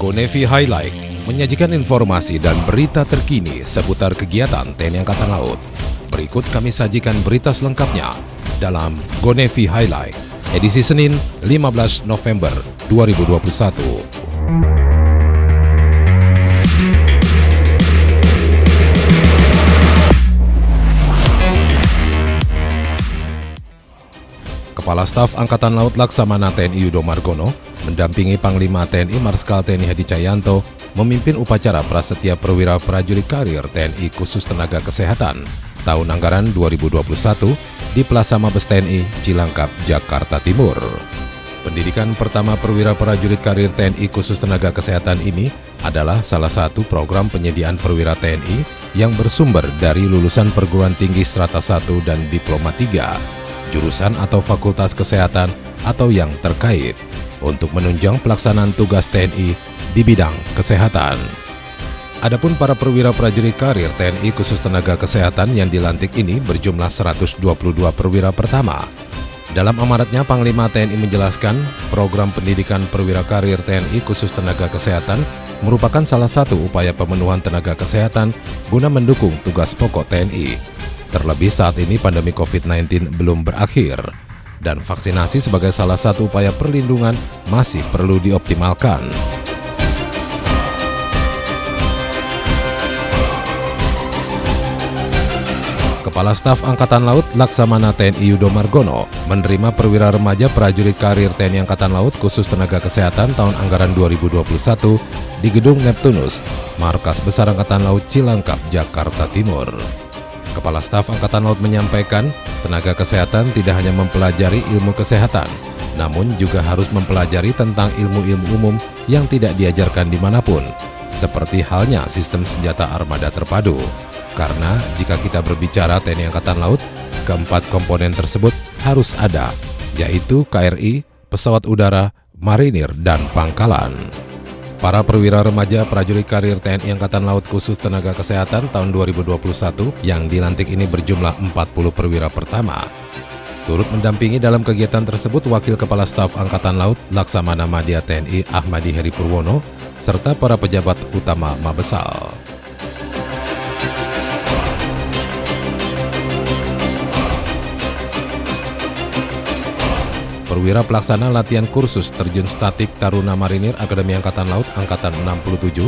Go Navy Highlight menyajikan informasi dan berita terkini seputar kegiatan TNI Angkatan Laut. Berikut kami sajikan berita selengkapnya dalam Go Navy Highlight, edisi Senin 15 November 2021. Kepala Staf Angkatan Laut Laksamana TNI Yudo Margono mendampingi Panglima TNI Marskal TNI Hadi Cahyanto memimpin upacara prasetya perwira prajurit karir TNI khusus tenaga kesehatan tahun anggaran 2021 di Plaza Mabes TNI Cilangkap, Jakarta Timur. Pendidikan pertama perwira prajurit karir TNI khusus tenaga kesehatan ini adalah salah satu program penyediaan perwira TNI yang bersumber dari lulusan perguruan tinggi strata 1 dan diploma 3. Jurusan atau fakultas kesehatan atau yang terkait untuk menunjang pelaksanaan tugas TNI di bidang kesehatan. Adapun para perwira prajurit karir TNI khusus tenaga kesehatan yang dilantik ini berjumlah 122 perwira pertama. Dalam amaratnya, Panglima TNI menjelaskan program pendidikan perwira karir TNI khusus tenaga kesehatan merupakan salah satu upaya pemenuhan tenaga kesehatan guna mendukung tugas pokok TNI. Terlebih saat ini pandemi COVID-19 belum berakhir dan vaksinasi sebagai salah satu upaya perlindungan masih perlu dioptimalkan. Kepala Staf Angkatan Laut Laksamana TNI Yudo Margono menerima perwira remaja prajurit karir TNI Angkatan Laut khusus tenaga kesehatan tahun anggaran 2021 di Gedung Neptunus, Markas Besar Angkatan Laut Cilangkap, Jakarta Timur. Kepala Staf Angkatan Laut menyampaikan, tenaga kesehatan tidak hanya mempelajari ilmu kesehatan, namun juga harus mempelajari tentang ilmu-ilmu umum yang tidak diajarkan dimanapun, seperti halnya sistem senjata armada terpadu. Karena jika kita berbicara TNI Angkatan Laut, keempat komponen tersebut harus ada, yaitu KRI, pesawat udara, marinir, dan pangkalan. Para perwira remaja prajurit karir TNI Angkatan Laut khusus tenaga kesehatan tahun 2021 yang dilantik ini berjumlah 40 perwira pertama. Turut mendampingi dalam kegiatan tersebut Wakil Kepala Staf Angkatan Laut Laksamana Madya TNI Ahmadi Heri Purwono serta para pejabat utama Mabesal. Perwira pelaksana latihan kursus terjun statik Taruna Marinir Akademi Angkatan Laut Angkatan 67,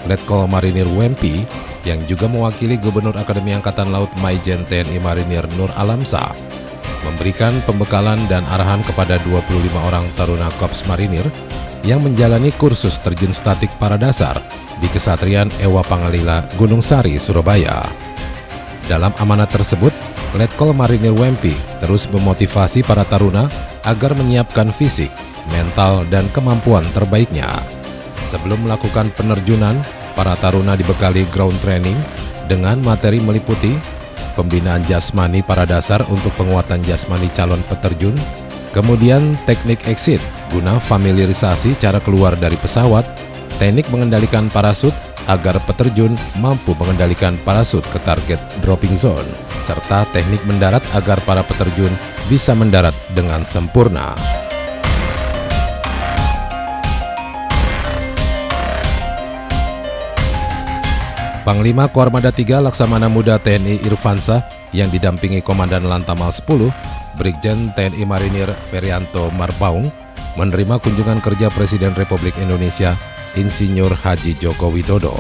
Letkol Marinir Wempi, yang juga mewakili Gubernur Akademi Angkatan Laut Maijen TNI Marinir Nur Alamsa, memberikan pembekalan dan arahan kepada 25 orang Taruna Korps Marinir yang menjalani kursus terjun statik para dasar di Kesatrian Ewa Pangalila, Gunung Sari, Surabaya. Dalam amanat tersebut, Letkol Marinir Wempi terus memotivasi para taruna agar menyiapkan fisik, mental, dan kemampuan terbaiknya. Sebelum melakukan penerjunan, para taruna dibekali ground training dengan materi meliputi pembinaan jasmani para dasar untuk penguatan jasmani calon peterjun, kemudian teknik exit guna familiarisasi cara keluar dari pesawat, teknik mengendalikan parasut agar peterjun mampu mengendalikan parasut ke target dropping zone, serta teknik mendarat agar para peterjun bisa mendarat dengan sempurna. Panglima Koarmada 3 Laksamana Muda TNI Irfansyah yang didampingi Komandan Lantamal 10, Brigjen TNI Marinir Ferianto Marbaung, menerima kunjungan kerja Presiden Republik Indonesia Insinyur Haji Joko Widodo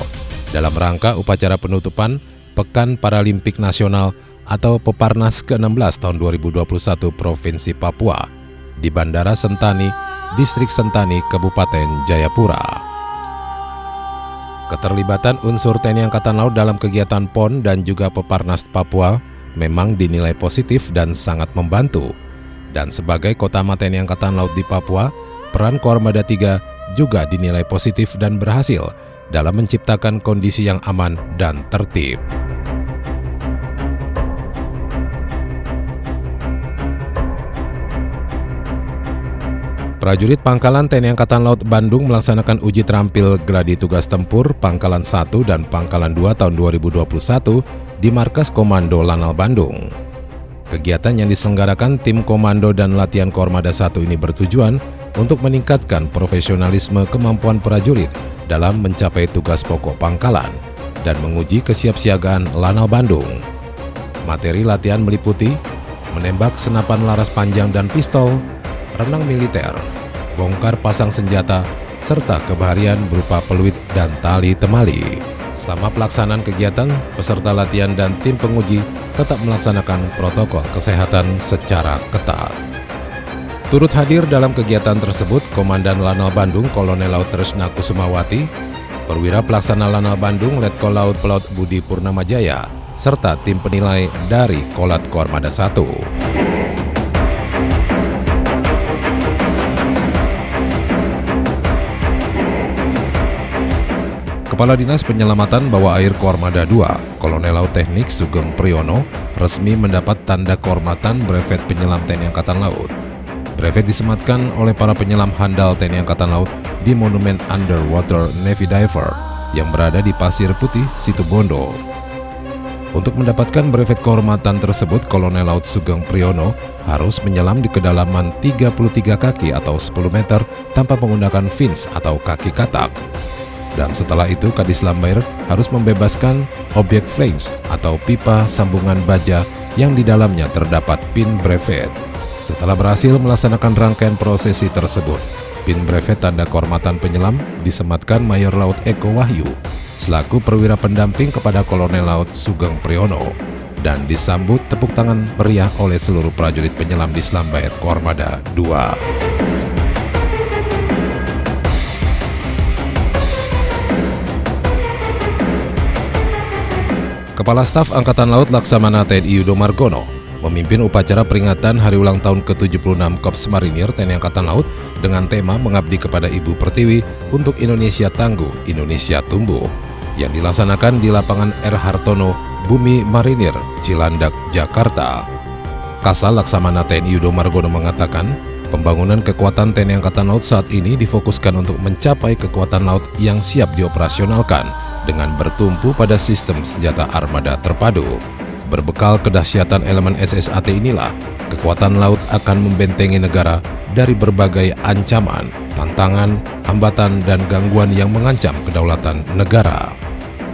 dalam rangka upacara penutupan Pekan Paralimpik Nasional atau Peparnas ke-16 tahun 2021 Provinsi Papua di Bandara Sentani, Distrik Sentani, Kabupaten Jayapura. Keterlibatan unsur TNI Angkatan Laut dalam kegiatan PON dan juga Peparnas Papua memang dinilai positif dan sangat membantu. Dan sebagai Kotama TNI Angkatan Laut di Papua, peran Koarmada 3 juga dinilai positif dan berhasil dalam menciptakan kondisi yang aman dan tertib. Prajurit Pangkalan TNI Angkatan Laut Bandung melaksanakan uji terampil Gladi Tugas Tempur Pangkalan 1 dan Pangkalan 2 tahun 2021 di Markas Komando Lanal Bandung. Kegiatan yang diselenggarakan tim komando dan latihan Koarmada 1 ini bertujuan untuk meningkatkan profesionalisme kemampuan prajurit dalam mencapai tugas pokok pangkalan dan menguji kesiapsiagaan Lanal Bandung. Materi latihan meliputi menembak senapan laras panjang dan pistol, renang militer, bongkar pasang senjata, serta kebaharian berupa peluit dan tali temali. Selama pelaksanaan kegiatan, peserta latihan dan tim penguji tetap melaksanakan protokol kesehatan secara ketat. Turut hadir dalam kegiatan tersebut Komandan Lanal Bandung Kolonel Laut Tresna Kusumawati, Perwira Pelaksana Lanal Bandung Letkol Laut Pelaut Budi Purnamajaya, serta tim penilai dari Kolat Kormada 1. Kepala Dinas Penyelamatan Bawah Air Kormada 2, Kolonel Laut Teknik Sugeng Priyono, resmi mendapat tanda kehormatan brevet penyelam TNI Angkatan Laut. Brevet disematkan oleh para penyelam handal TNI Angkatan Laut di Monumen Underwater Navy Diver yang berada di Pasir Putih, Situbondo. Untuk mendapatkan brevet kehormatan tersebut, Kolonel Laut Sugeng Priyono harus menyelam di kedalaman 33 kaki atau 10 meter tanpa menggunakan fins atau kaki katak. Dan setelah itu Kadis Lambair harus membebaskan objek flames atau pipa sambungan baja yang di dalamnya terdapat pin brevet. Setelah berhasil melaksanakan rangkaian prosesi tersebut, pin brevet tanda kehormatan penyelam disematkan Mayor Laut Eko Wahyu selaku perwira pendamping kepada Kolonel Laut Sugeng Priyono dan disambut tepuk tangan meriah oleh seluruh prajurit penyelam di Lambair Kormada 2. Kepala Staf Angkatan Laut Laksamana TNI Yudo Margono memimpin upacara peringatan hari ulang tahun ke-76 Korps Marinir TNI Angkatan Laut dengan tema Mengabdi kepada Ibu Pertiwi untuk Indonesia Tangguh, Indonesia Tumbuh yang dilaksanakan di lapangan R. Hartono, Bumi Marinir, Cilandak, Jakarta. Kasal Laksamana TNI Yudo Margono mengatakan, pembangunan kekuatan TNI Angkatan Laut saat ini difokuskan untuk mencapai kekuatan laut yang siap dioperasionalkan dengan bertumpu pada sistem senjata armada terpadu. Berbekal kedahsyatan elemen SSAT inilah, kekuatan laut akan membentengi negara dari berbagai ancaman, tantangan, hambatan, dan gangguan yang mengancam kedaulatan negara.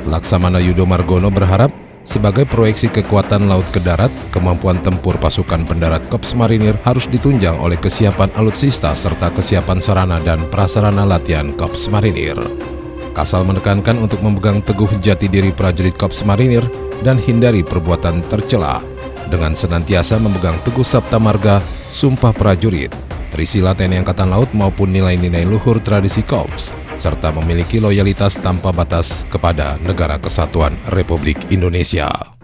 Laksamana Yudo Margono berharap, sebagai proyeksi kekuatan laut ke darat, kemampuan tempur pasukan pendarat Korps Marinir harus ditunjang oleh kesiapan alutsista serta kesiapan sarana dan prasarana latihan Korps Marinir. Kasal menekankan untuk memegang teguh jati diri prajurit Korps Marinir dan hindari perbuatan tercela dengan senantiasa memegang teguh Sabta Marga, Sumpah Prajurit, Trisila TNI Angkatan Laut maupun nilai-nilai luhur tradisi Korps, serta memiliki loyalitas tanpa batas kepada Negara Kesatuan Republik Indonesia.